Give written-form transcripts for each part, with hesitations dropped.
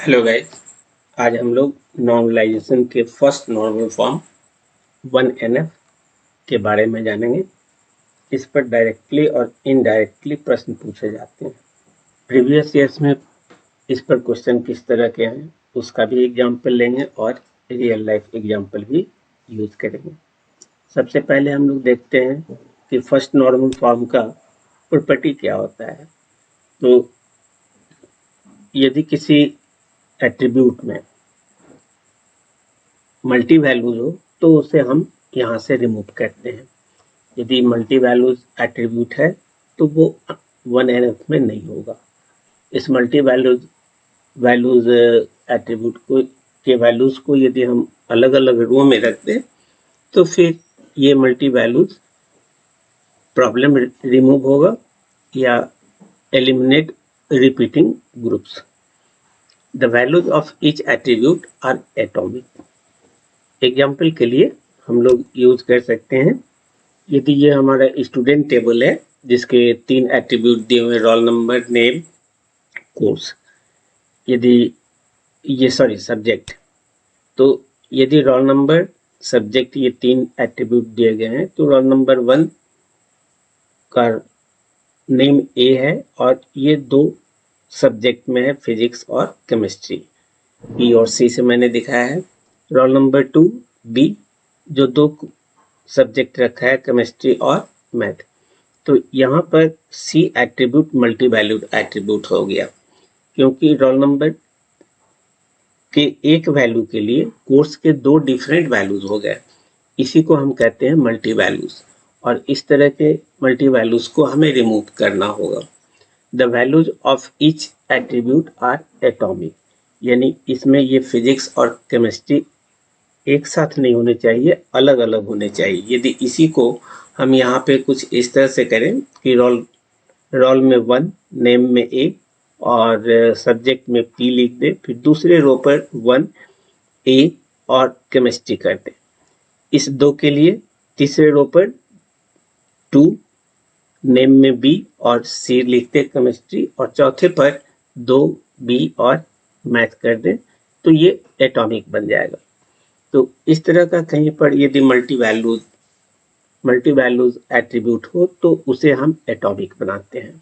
Hello guys. आज हम लोग नॉर्मलाइजेशन के फर्स्ट नॉर्मल फॉर्म 1NF के बारे में जानेंगे। इस पर डायरेक्टली और इनडायरेक्टली प्रश्न पूछे जाते हैं। प्रीवियस ईयर्स में इस पर क्वेश्चन किस तरह के हैं उसका भी एग्जाम्पल लेंगे और रियल लाइफ एग्जाम्पल भी यूज करेंगे। सबसे पहले हम लोग देखते हैं कि फर्स्ट नॉर्मल फॉर्म का प्रॉपर्टी क्या होता है। तो यदि किसी एट्रीब्यूट में मल्टी वैल्यूज हो तो उसे हम यहाँ से रिमूव करते हैं। यदि मल्टी वैल्यूज एट्रीब्यूट है तो वो 1NF में नहीं होगा। इस मल्टी वैल्यूज एट्रीब्यूट के वैल्यूज को यदि हम अलग अलग रो में रख दें तो फिर ये मल्टी वैल्यूज प्रॉब्लम रिमूव होगा या eliminate repeating groups. The values of each attribute are atomic. Example के लिए हम लोग यूज कर सकते हैं। यदि ये हमारा स्टूडेंट टेबल है जिसके 3 एट्रीब्यूट दिए हुए रोल नंबर, नेम, कोर्स। यदि ये सब्जेक्ट, तो यदि रोल नंबर, सब्जेक्ट ये 3 एट्रीब्यूट दिए गए हैं तो रोल नंबर 1 का नेम ए है और ये 2 सब्जेक्ट में है, फिजिक्स और केमिस्ट्री। बी और सी से मैंने दिखाया है। रोल नंबर 2 बी, जो 2 सब्जेक्ट रखा है, केमिस्ट्री और मैथ। तो यहाँ पर सी एट्रीब्यूट मल्टी वैल्यूड एट्रीब्यूट हो गया क्योंकि रोल नंबर के एक वैल्यू के लिए कोर्स के 2 डिफरेंट वैल्यूज हो गए। इसी को हम कहते हैं मल्टी वैल्यूज और इस तरह के मल्टी वैल्यूज को हमें रिमूव करना होगा। The values of each attribute are atomic, यानी इसमें ये फिजिक्स और केमिस्ट्री एक साथ नहीं होने चाहिए, अलग अलग होने चाहिए। यदि इसी को हम यहाँ पे कुछ इस तरह से करें कि रोल में 1, नेम में ए और सब्जेक्ट में पी लिख दे, फिर दूसरे रो पर 1 ए और केमिस्ट्री कर दे। इस 2 के लिए तीसरे रो पर 2, नेम में बी और सी लिखते केमिस्ट्री, और चौथे पर 2 बी और मैथ कर दें तो ये एटॉमिक बन जाएगा। तो इस तरह का कहीं पर यदि मल्टी वैल्यूज एट्रीब्यूट हो तो उसे हम एटॉमिक बनाते हैं।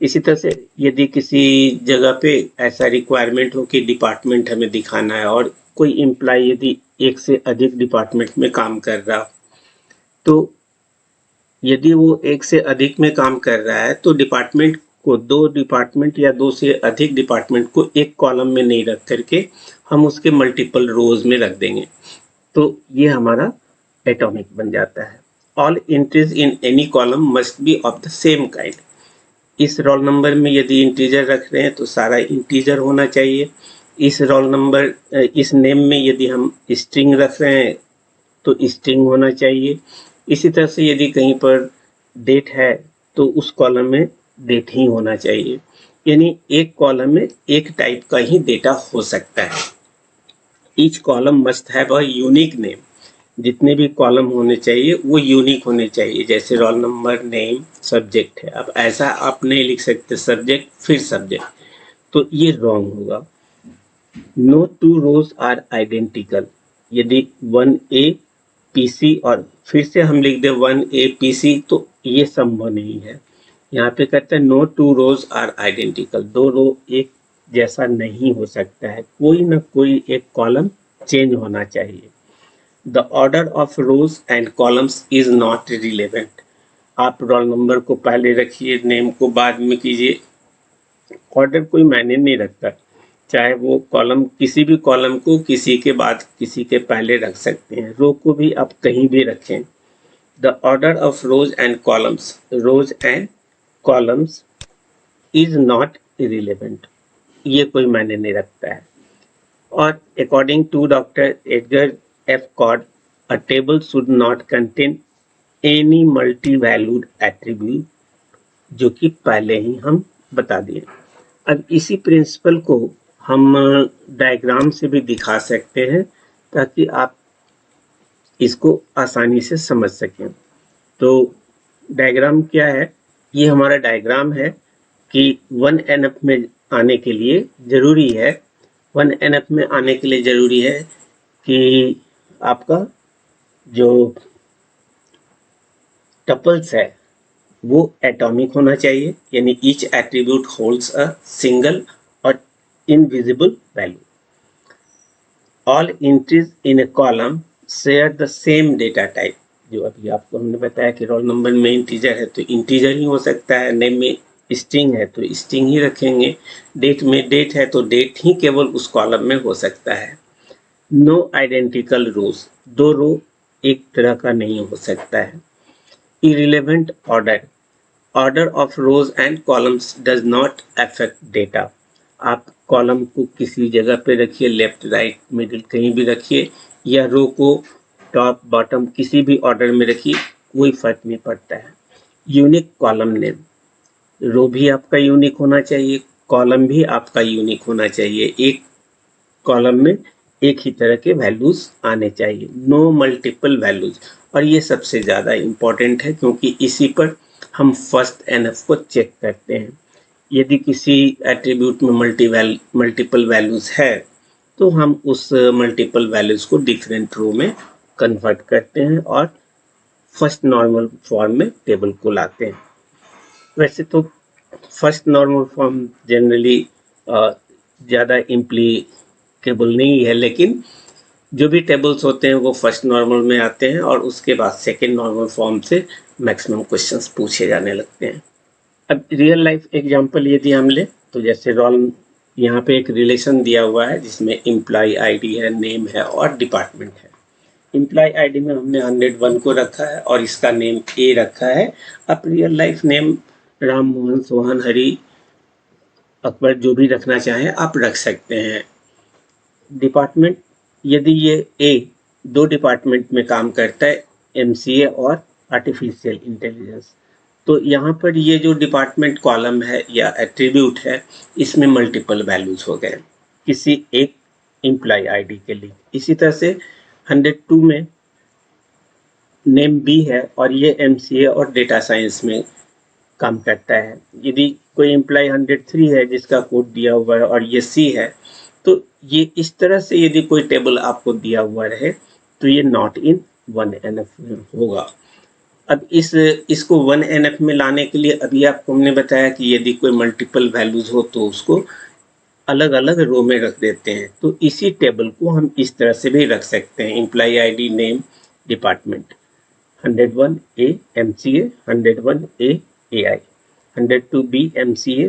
इसी तरह से यदि किसी जगह पे ऐसा रिक्वायरमेंट हो कि डिपार्टमेंट हमें दिखाना है और कोई एम्प्लॉय यदि एक से अधिक डिपार्टमेंट में काम कर रहा हो, तो यदि वो एक से अधिक में काम कर रहा है तो डिपार्टमेंट को 2 डिपार्टमेंट या 2 से अधिक डिपार्टमेंट को एक कॉलम में नहीं रख करके हम उसके मल्टीपल रोज में रख देंगे, तो ये हमारा एटॉमिक बन जाता है। All entries in any column must be of the same kind. इस रोल नंबर में यदि इंटीजर रख रहे हैं तो सारा इंटीजर होना चाहिए। इस रोल नंबर इस नेम में यदि हम स्ट्रिंग रख रहे हैं तो स्ट्रिंग होना चाहिए। इसी तरह से यदि कहीं पर डेट है तो उस कॉलम में डेट ही होना चाहिए। यानी एक कॉलम में एक टाइप का ही डेटा हो सकता है। Each column must have a unique name. जितने भी कॉलम होने चाहिए वो यूनिक होने चाहिए। जैसे रोल नंबर, नेम, सब्जेक्ट है, अब ऐसा आप नहीं लिख सकते सब्जेक्ट फिर सब्जेक्ट, तो ये रॉन्ग होगा। No 2 rows are identical. यदि 1A PC और फिर से हम लिख दे 1A PC तो ये संभव नहीं है। यहाँ पे कहते हैं नो 2 रोज आर आइडेंटिकल। 2 रो एक जैसा नहीं हो सकता है, कोई ना कोई एक कॉलम चेंज होना चाहिए। The order of rows and columns is not relevant. आप रोल नंबर को पहले रखिए, नेम को बाद में कीजिए, ऑर्डर कोई मायने नहीं रखता। चाहे वो कॉलम, किसी भी कॉलम को किसी के बाद किसी के पहले रख सकते हैं, रो को भी आप कहीं भी रखें। The order of rows and columns is not irrelevant. ये कोई मायने नहीं रखता है। और according to doctor Edgar F Codd, a table should not contain any multi valued attribute, जो कि पहले ही हम बता दिए। अब इसी प्रिंसिपल को हम डायग्राम से भी दिखा सकते हैं ताकि आप इसको आसानी से समझ सकें। तो डायग्राम क्या है? ये हमारा डायग्राम है कि 1NF में आने के लिए जरूरी है 1NF में आने के लिए जरूरी है कि आपका जो टपल्स है वो एटॉमिक होना चाहिए, यानी each attribute holds a single और invisible value. All entries in a column share the same data type. जो अभी आपको हमने बताया कि रोल नंबर में इंटीजर है तो इंटीजर ही हो सकता है, नेम में स्ट्रिंग है तो स्ट्रिंग ही रखेंगे, डेट में डेट है तो डेट ही केवल उस कॉलम में हो सकता है। नो आइडेंटिकल रोज, दो रो एक तरह का नहीं हो सकता है। Irrelevant order, order of rows and columns does not affect data. आप कॉलम को किसी जगह पे रखिए, लेफ्ट राइट मिडिल कहीं भी रखिए, या रो को टॉप बॉटम किसी भी ऑर्डर में रखिए, कोई फर्क नहीं पड़ता है। यूनिक कॉलम नेम, रो भी आपका यूनिक होना चाहिए, कॉलम भी आपका यूनिक होना चाहिए, एक कॉलम में एक ही तरह के वैल्यूज आने चाहिए। नो मल्टीपल वैल्यूज, और ये सबसे ज़्यादा इम्पोर्टेंट है क्योंकि इसी पर हम फर्स्ट एनएफ को चेक करते हैं। यदि किसी एट्रीब्यूट में मल्टीपल वैल्यूज है तो हम उस मल्टीपल वैल्यूज को डिफरेंट रो में कन्वर्ट करते हैं और फर्स्ट नॉर्मल फॉर्म में टेबल को लाते हैं। वैसे तो फर्स्ट नॉर्मल फॉर्म जनरली ज़्यादा इम्प्लीकेबल नहीं है, लेकिन जो भी टेबल्स होते हैं वो फर्स्ट नॉर्मल में आते हैं और उसके बाद सेकेंड नॉर्मल फॉर्म से मैक्सिमम क्वेश्चंस पूछे जाने लगते हैं। अब रियल लाइफ एग्जांपल यदि हम ले तो जैसे रोल, यहाँ पे एक रिलेशन दिया हुआ है जिसमें एम्प्लॉय आईडी है, नेम है और डिपार्टमेंट है। एम्प्लॉय आईडी में हमने 101 को रखा है और इसका नेम ए रखा है। अब real life name Ram, Mohan, Sohan, Hari, Akbar जो भी रखना चाहें आप रख सकते हैं। डिपार्टमेंट, यदि ये ए दो डिपार्टमेंट में काम करता है, एमसीए और आर्टिफिशियल इंटेलिजेंस, तो यहाँ पर ये जो डिपार्टमेंट कॉलम है या एट्रीब्यूट है इसमें मल्टीपल वैल्यूज हो गए किसी एक एम्प्लॉय आईडी के लिए। इसी तरह से 102 में नेम बी है और ये एमसीए और डेटा साइंस में काम करता है। यदि कोई एम्प्लॉय 103 है जिसका कोड दिया हुआ है और ये सी है, तो ये इस तरह से यदि कोई टेबल आपको दिया हुआ रहे तो ये नॉट इन 1NF में होगा। अब इसको 1NF में लाने के लिए अभी आपको हमने बताया कि यदि कोई मल्टीपल वैल्यूज हो तो उसको अलग अलग रो में रख देते हैं। तो इसी टेबल को हम इस तरह से भी रख सकते हैं, employ ID, name, department, 101 A MCA, 101 A AI, 102 B MCA,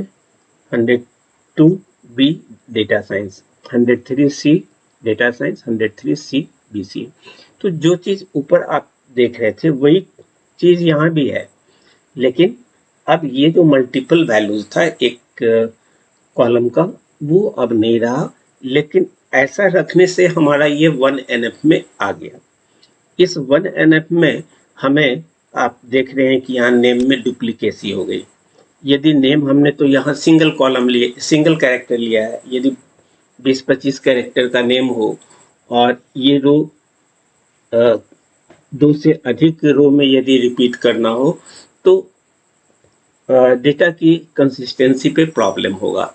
102 B data science, 103 C data science, 103 C BC. तो जो चीज ऊपर आप देख रहे थे वही चीज यहाँ भी है, लेकिन अब ये जो मल्टीपल वैल्यूज था एक कॉलम का वो अब नहीं रहा, लेकिन ऐसा रखने से हमारा ये 1NF में आ गया। इस 1NF में हमें आप देख रहे हैं कि यहाँ नेम में डुप्लीकेसी हो गई। यदि नेम हमने तो यहाँ सिंगल कॉलम लिए, सिंगल कैरेक्टर लिया है, यदि 20-25 कैरेक्टर का नेम हो और ये रो 2 से अधिक रो में यदि रिपीट करना हो तो डेटा की कंसिस्टेंसी पे प्रॉब्लम होगा।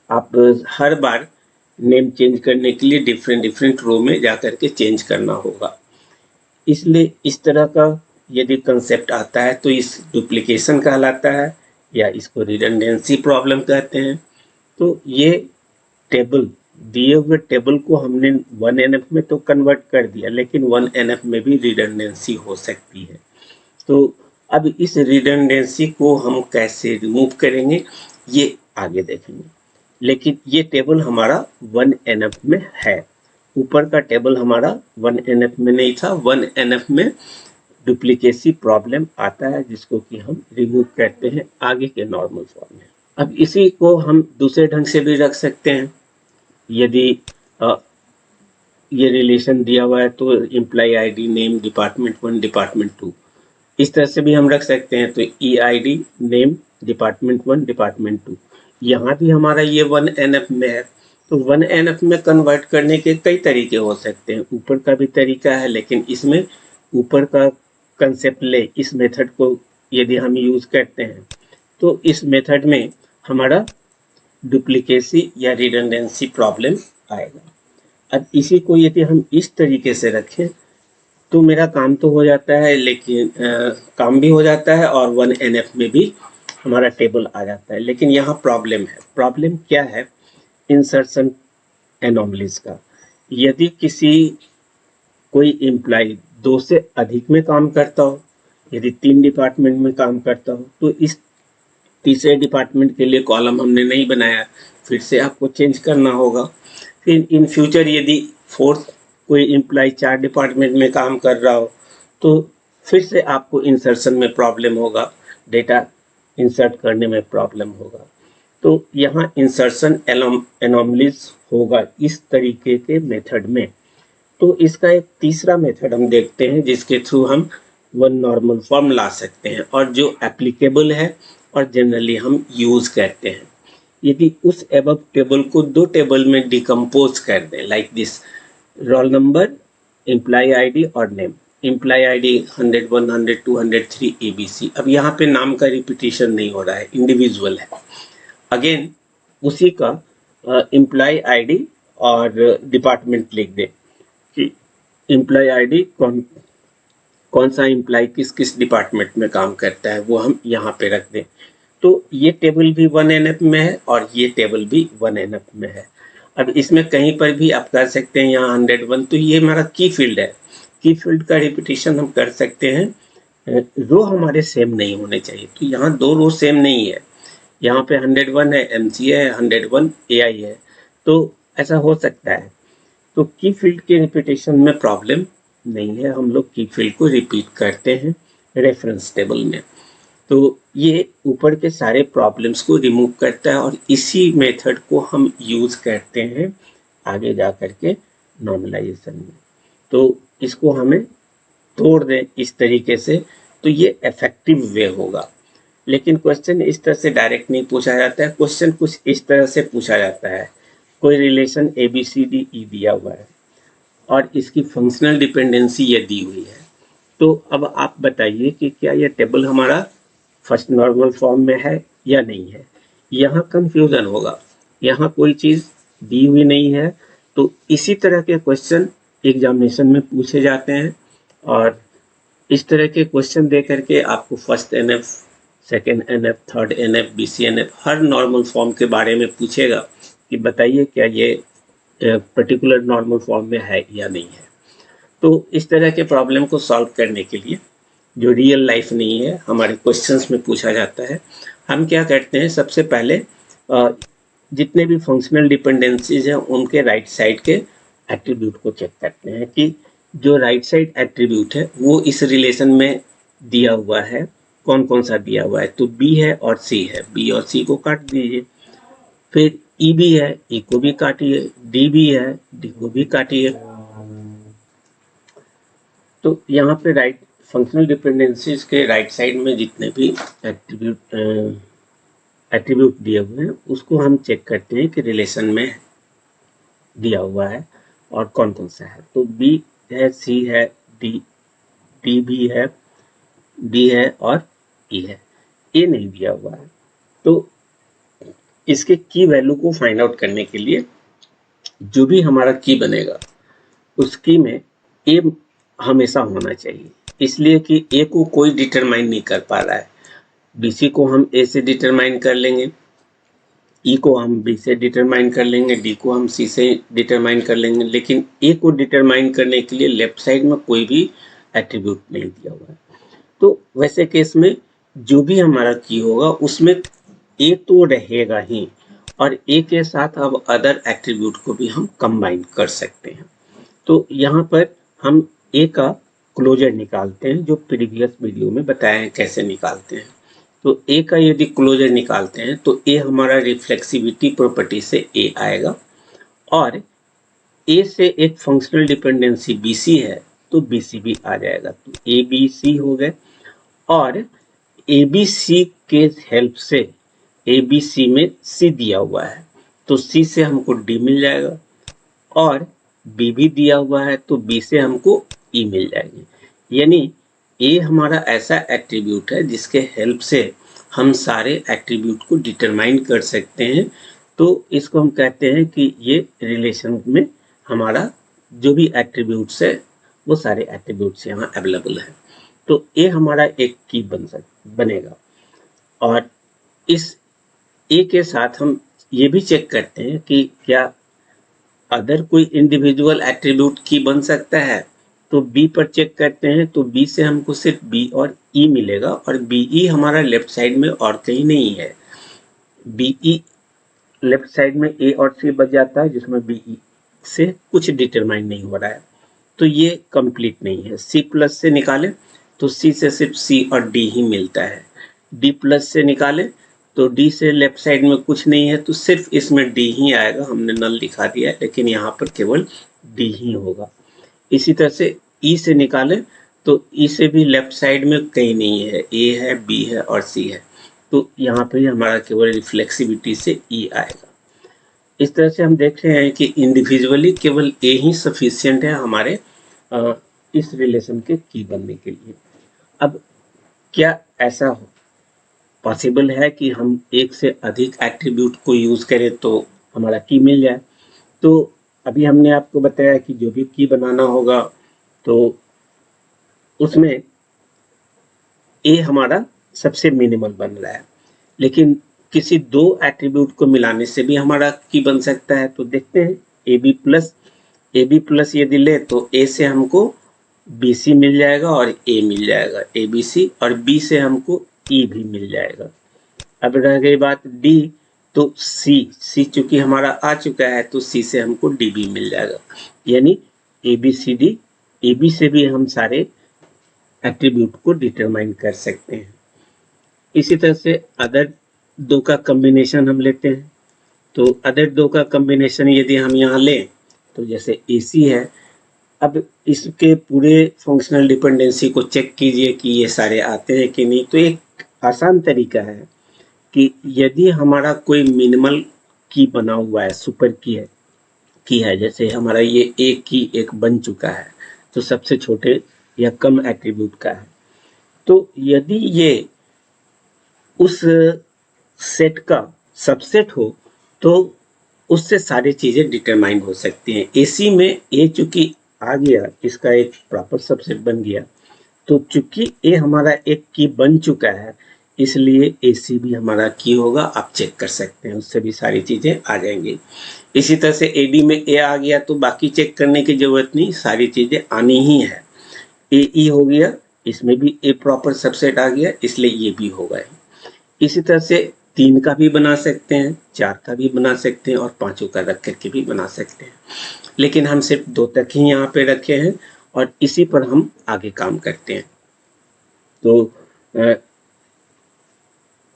आप हर बार नेम चेंज करने के लिए डिफरेंट रो में जाकर के चेंज करना होगा। इसलिए इस तरह का यदि कंसेप्ट आता है तो इस डुप्लीकेशन कहलाता है या इसको रिडंडेंसी प्रॉब्लम कहते हैं। तो ये टेबल, दिए हुए टेबल को हमने 1NF में तो कन्वर्ट कर दिया, लेकिन 1NF में भी रिडंडेंसी हो सकती है। तो अब इस रिडंडेंसी को हम कैसे रिमूव करेंगे ये आगे देखेंगे, लेकिन ये टेबल हमारा 1NF में है। ऊपर का टेबल हमारा 1NF में नहीं था, 1NF में डुप्लीकेसी प्रॉब्लम आता है जिसको कि हम रिमूव करते हैं आगे के नॉर्मल फॉर्म में। अब इसी को हम दूसरे ढंग से भी रख सकते हैं। यदि ये रिलेशन दिया हुआ है तो employee ID, name, department 1, department 2, इस तरह से भी हम रख सकते हैं। तो EID, नेम, डिपार्टमेंट 1, डिपार्टमेंट 2, यहाँ भी हमारा ये 1NF में है। तो 1NF में कन्वर्ट करने के कई तरीके हो सकते हैं। ऊपर का भी तरीका है, लेकिन इसमें ऊपर का कंसेप्ट ले, इस मेथड को यदि हम यूज करते हैं तो इस मेथड में हमारा डुप्लीकेसी या रिडंडेंसी प्रॉब्लम आएगा। अब इसी को यदि हम इस तरीके से रखें तो मेरा काम तो हो जाता है, लेकिन काम भी हो जाता है और 1NF में भी हमारा टेबल आ जाता है। लेकिन यहाँ प्रॉब्लम है। प्रॉब्लम क्या है? इंसर्शन एनोमलीज का। यदि कोई एम्प्लॉय 2 से अधिक में काम करता हो, यदि 3 डिपार्टमेंट में काम करता हो, तो इस तीसरे डिपार्टमेंट के लिए कॉलम हमने नहीं बनाया, फिर से आपको चेंज करना होगा। फिर इन फ्यूचर यदि फोर्थ कोई एम्प्लॉय 4 डिपार्टमेंट में काम कर रहा हो तो फिर से आपको इंसर्शन में प्रॉब्लम होगा, डेटा इंसर्ट करने में प्रॉब्लम होगा। तो यहाँ इंसर्शन एनोमलीज होगा इस तरीके के मेथड में। तो इसका एक तीसरा मेथड हम देखते हैं जिसके थ्रू हम वन नॉर्मल फॉर्म ला सकते हैं और जो एप्लीकेबल है और जनरली हम यूज करते हैं। यदि उस एबव टेबल को 2 टेबल में डिकम्पोज कर दें, like this, roll number, employee ID और नेम। Employee ID 101, 102, 103 ABC। अब यहाँ पे नाम का रिपीटिशन नहीं हो रहा है, इंडिविजुअल है। अगेन उसी का एम्प्लॉय आईडी और डिपार्टमेंट लिख दें कि एम्प्लॉय आईडी कौन सा एम्प्लॉय किस किस डिपार्टमेंट में काम करता है वो हम यहाँ पे रख दें। तो ये टेबल भी 1NF में है और ये टेबल भी 1NF में है। अब इसमें कहीं पर भी आप कर सकते हैं यहाँ 101, तो ये हमारा की फील्ड है। की फील्ड का रिपीटिशन हम कर सकते हैं। रो हमारे सेम नहीं होने चाहिए, तो यहाँ 2 रो सेम नहीं है। यहाँ पे 101 है, MCA है, 101 AI है, तो ऐसा हो सकता है। तो की फील्ड के रिपीटेशन में प्रॉब्लम नहीं है, हम लोग की फील्ड को रिपीट करते हैं रेफरेंस टेबल में। तो ये ऊपर के सारे प्रॉब्लम्स को रिमूव करता है और इसी मेथड को हम यूज करते हैं आगे जा करके नॉर्मलाइजेशन में। तो इसको हमें तोड़ दें इस तरीके से तो ये इफेक्टिव वे होगा। लेकिन क्वेश्चन इस तरह से डायरेक्ट नहीं पूछा जाता है। क्वेश्चन कुछ इस तरह से पूछा जाता है, कोई रिलेशन ABCDE दिया हुआ है और इसकी फंक्शनल डिपेंडेंसी ये दी हुई है। तो अब आप बताइए कि क्या यह टेबल हमारा फर्स्ट नॉर्मल फॉर्म में है या नहीं है। यहाँ कंफ्यूजन होगा, यहाँ कोई चीज दी हुई नहीं है। तो इसी तरह के क्वेश्चन एग्जामिनेशन में पूछे जाते हैं और इस तरह के क्वेश्चन दे करके आपको first NF, second NF, third NF, BCNF हर नॉर्मल फॉर्म के बारे में पूछेगा कि बताइए क्या ये पर्टिकुलर नॉर्मल फॉर्म में है या नहीं है। तो इस तरह के प्रॉब्लम को सॉल्व करने के लिए जो रियल लाइफ नहीं है हमारे क्वेश्चंस में पूछा जाता है, हम क्या करते हैं, सबसे पहले जितने भी फंक्शनल डिपेंडेंसीज हैं उनके राइट साइड के एट्रीब्यूट को चेक करते हैं कि जो राइट साइड एट्रीब्यूट है वो इस रिलेशन में दिया हुआ है, कौन कौन सा दिया हुआ है। तो B है और C है, B और C को काट दीजिए। फिर E भी है, E को भी काटिए। D भी है, D को भी काटिए। तो यहाँ पे राइट फंक्शनल डिपेंडेंसीज के राइट साइड में जितने भी एट्रीब्यूट दिए हुए हैं उसको हम चेक करते हैं कि रिलेशन में दिया हुआ है और कौन कौन सा है। तो B है, C है, D भी है, B है और E है। A नहीं दिया हुआ है। तो इसके की वैल्यू को फाइंड आउट करने के लिए जो भी हमारा की बनेगा उस की में A हमेशा होना चाहिए, इसलिए कि A को कोई डिटरमाइन नहीं कर पा रहा है। BC को हम A से डिटरमाइन कर लेंगे, E को हम B से डिटरमाइन कर लेंगे, D को हम C से डिटरमाइन कर लेंगे, लेकिन A को डिटरमाइन करने के लिए लेफ्ट साइड में कोई भी एट्रीब्यूट नहीं दिया हुआ है। तो वैसे केस में जो भी हमारा की होगा उसमें A तो रहेगा ही और A के साथ अब अदर एट्रीब्यूट को भी हम कंबाइन कर सकते हैं। तो यहाँ पर हम A का क्लोजर निकालते हैं, जो प्रीवियस वीडियो में बताया है कैसे निकालते हैं। तो A का यदि क्लोजर निकालते हैं तो A हमारा रिफ्लेक्सिविटी प्रॉपर्टी से A आएगा और A से एक फंक्शनल डिपेंडेंसी BC है तो BC भी आ जाएगा। तो ABC हो गए और ABC के हेल्प से ABC में C दिया हुआ है तो C से हमको D मिल जाएगा और B भी दिया हुआ है तो B से हमको E मिल जाएगी। यानी A हमारा ऐसा एट्रीब्यूट है जिसके हेल्प से हम सारे एट्रीब्यूट को डिटरमाइन कर सकते हैं तो इसको हम कहते हैं कि ये रिलेशन में हमारा जो भी एट्रीब्यूट्स है वो सारे एट्रीब्यूट्स यहाँ अवेलेबल है। तो ये हमारा एक की बनेगा। और इस ए के साथ हम ये भी चेक करते हैं कि क्या अदर कोई इंडिविजुअल एट्रीब्यूट की बन सकता है। तो बी पर चेक करते हैं, तो बी से हमको सिर्फ बी और ई मिलेगा, और बीई हमारा लेफ्ट साइड में और कहीं नहीं है। बीई लेफ्ट साइड में ए और सी बच जाता है, जिसमें बीई से कुछ डिटरमाइन नहीं हो रहा है, तो ये कंप्लीट नहीं है। सी प्लस से निकालें तो सी से सिर्फ सी और डी ही मिलता है। डी प्लस से निकालें तो डी से लेफ्ट साइड में कुछ नहीं है, तो सिर्फ इसमें डी ही आएगा। हमने नल दिखा दिया है, लेकिन यहाँ पर केवल डी ही होगा। इसी तरह से ई से निकालें तो ई से भी लेफ्ट साइड में कहीं नहीं है, ए है, बी है और सी है, तो यहाँ पे हमारा केवल रिफ्लेक्सिविटी से ई आएगा। इस तरह से हम देख रहे हैं कि इंडिविजुअली केवल ए ही सफिशिएंट है हमारे इस रिलेशन के की बनने के लिए। अब क्या ऐसा पॉसिबल है कि हम एक से अधिक एट्रीब्यूट को यूज करें तो हमारा की मिल जाए? तो अभी हमने आपको बताया कि जो भी की बनाना होगा तो उसमें ए हमारा सबसे मिनिमल बन रहा है, लेकिन किसी दो एट्रीब्यूट को मिलाने से भी हमारा की बन सकता है। तो देखते हैं, ए बी प्लस यदि ले तो ए से हमको बी सी मिल जाएगा और ए मिल जाएगा, ए बी सी, और बी से हमको ई भी मिल जाएगा। अब रह गई बात डी, तो सी चूंकि हमारा आ चुका है तो सी से हमको डी भी मिल जाएगा, यानी A B C D, A B से भी हम सारे एट्रीब्यूट को डिटरमाइन कर सकते हैं। इसी तरह से अदर दो का कॉम्बिनेशन हम लेते हैं, तो अदर दो का कॉम्बिनेशन यदि हम यहाँ लें तो जैसे AC है, अब इसके पूरे फंक्शनल डिपेंडेंसी को चेक कीजिए कि ये सारे आते हैं कि नहीं। तो एक आसान तरीका है कि यदि हमारा कोई मिनिमल की बना हुआ है, सुपर की है, जैसे हमारा ये एक की एक बन चुका है, तो सबसे छोटे या कम एट्रीब्यूट का है, तो यदि ये उस सेट का सबसेट हो तो उससे सारी चीजें डिटरमाइन हो सकती हैं। AC में ए चूंकि आ गया, इसका एक प्रॉपर सबसेट बन गया, तो चूंकि ए हमारा एक की बन चुका है, इसलिए AC भी हमारा की होगा। आप चेक कर सकते हैं, उससे भी सारी चीजें आ जाएंगी। इसी तरह से AD में ए आ गया तो बाकी चेक करने की जरूरत नहीं, सारी चीजें आनी ही है। AE हो गया, इसमें भी ए प्रॉपर सबसेट आ गया, इसलिए ये भी होगा। इसी तरह से 3 का भी बना सकते हैं, 4 का भी बना सकते हैं और 5 का रख करके भी बना सकते हैं, लेकिन हम सिर्फ 2 तक ही यहाँ पे रखे हैं और इसी पर हम आगे काम करते हैं। तो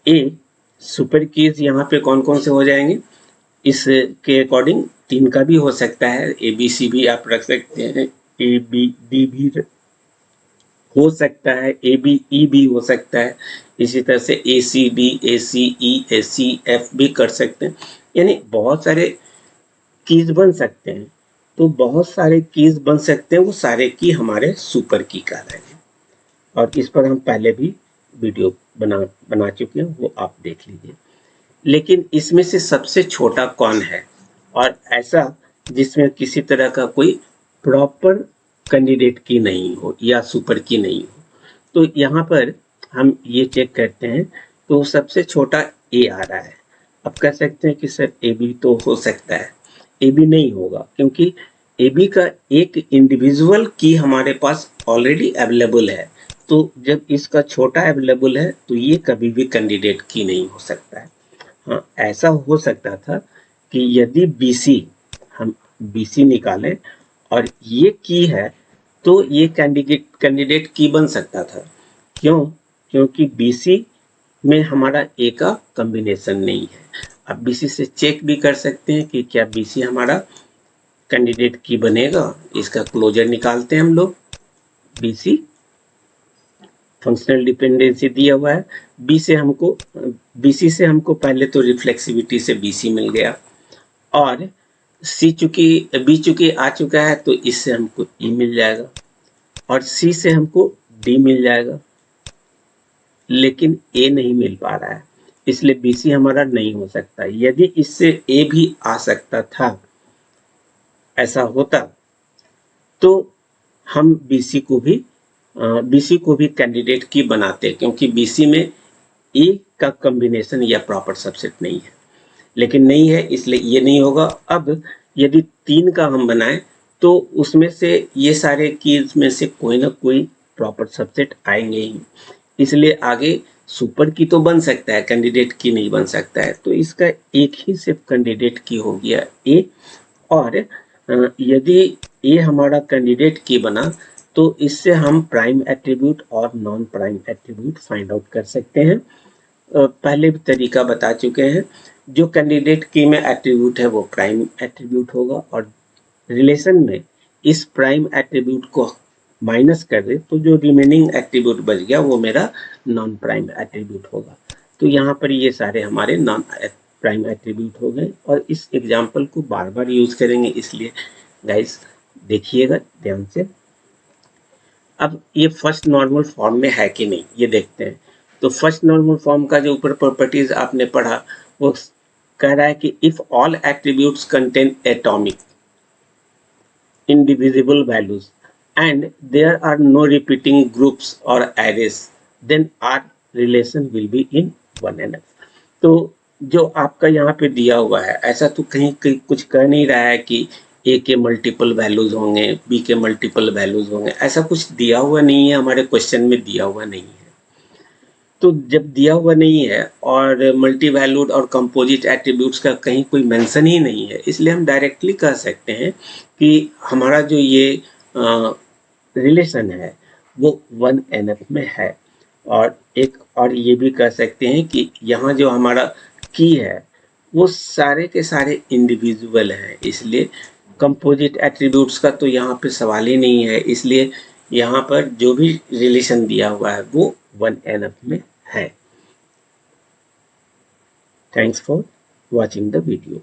ए सुपर कीज यहाँ पे कौन कौन से हो जाएंगे, इसके अकॉर्डिंग 3 का भी हो सकता है, ABC भी आप रख सकते हैं, ABD भी हो सकता है, ABE भी हो सकता है, इसी तरह से ACD, ACE, ACF भी कर सकते हैं, यानी बहुत सारे कीज बन सकते हैं। तो बहुत सारे कीज बन सकते हैं, वो सारे की हमारे सुपर की कहलाएंगे, और इस पर हम पहले भी वीडियो बना चुके हैं, वो आप देख लीजिए। लेकिन इसमें से सबसे छोटा कौन है, और ऐसा जिसमें किसी तरह का कोई प्रॉपर कैंडिडेट की नहीं हो या सुपर की नहीं हो। तो यहाँ पर हम ये चेक करते हैं, तो सबसे छोटा ए आ रहा है। अब कह सकते हैं कि सर AB तो हो सकता है, AB नहीं होगा, क्योंकि AB का एक इंडिविजुअल की हमारे पास ऑलरेडी अवेलेबल है। तो जब इसका छोटा अवेलेबल है तो ये कभी भी कैंडिडेट की नहीं हो सकता है। हाँ, ऐसा हो सकता था कि यदि हम BC निकालें और ये की है तो ये कैंडिडेट की बन सकता था। क्यों? क्योंकि BC में हमारा A का कॉम्बिनेशन नहीं है। अब BC से चेक भी कर सकते हैं कि क्या BC हमारा कैंडिडेट की बनेगा। इसका क्लोजर निकालते हैं हम लोग। BC फंक्शनल डिपेंडेंसी दिया हुआ है, BC से हमको पहले तो रिफ्लेक्सिविटी से BC मिल गया, और B चूंकि आ चुका है तो इससे हमको E मिल जाएगा, और C से हमको D मिल जाएगा, लेकिन A नहीं मिल पा रहा है। इसलिए BC हमारा नहीं हो सकता। यदि इससे A भी आ सकता था, ऐसा होता, तो हम BC को भी कैंडिडेट की बनाते, क्योंकि BC में A का कॉम्बिनेशन या प्रॉपर सबसेट नहीं है, लेकिन नहीं है इसलिए ये नहीं होगा। अब यदि 3 का हम बनाएं तो उसमें से ये सारे कीज में से कोई ना कोई प्रॉपर सबसेट आएंगे ही, इसलिए आगे सुपर की तो बन सकता है, कैंडिडेट की नहीं बन सकता है। तो इसका एक ही सिर्फ कैंडिडेट की हो गया A, और यदि A हमारा कैंडिडेट की बना तो इससे हम प्राइम एट्रीब्यूट और non prime attribute find out कर सकते हैं। पहले भी तरीका बता चुके हैं। जो कैंडिडेट की में एट्रीब्यूट है वो प्राइम एट्रीब्यूट होगा, और रिलेशन में इस प्राइम एट्रीब्यूट को माइनस कर दे तो जो रिमेनिंग एट्रीब्यूट बच गया वो मेरा नॉन प्राइम एट्रीब्यूट होगा। तो यहाँ पर ये सारे हमारे नॉन प्राइम एट्रीब्यूट हो गए, और इस एग्जाम्पल को बार बार यूज करेंगे, इसलिए गाइस देखिएगा ध्यान से। अब ये फर्स्ट नॉर्मल फॉर्म में है कि नहीं ये देखते हैं। तो फर्स्ट नॉर्मल फॉर्म का जो ऊपर प्रॉपर्टीज आपने पढ़ा वो कह रहा है कि if all attributes contain atomic indivisible values and there are no repeating groups or arrays, then our relation will be in 1NF। तो जो आपका यहाँ पे दिया हुआ है, ऐसा तो कहीं कुछ कह नहीं रहा है कि A के मल्टीपल वैल्यूज होंगे, B के मल्टीपल वैल्यूज होंगे, ऐसा कुछ दिया हुआ नहीं है, हमारे क्वेश्चन में दिया हुआ नहीं है। तो जब दिया हुआ नहीं है और मल्टी वैल्यूड और कंपोजिट एट्रीब्यूट्स का कहीं कोई मेंशन ही नहीं है, इसलिए हम डायरेक्टली कह सकते हैं कि हमारा जो ये रिलेशन है वो 1NF में है। और एक और ये भी कह सकते हैं कि यहाँ जो हमारा की है वो सारे के सारे इंडिविजुअल हैं, इसलिए कंपोजिट एट्रीब्यूट्स का तो यहाँ पे सवाल ही नहीं है। इसलिए यहाँ पर जो भी रिलेशन दिया हुआ है वो 1NF में है। Thanks for watching the video.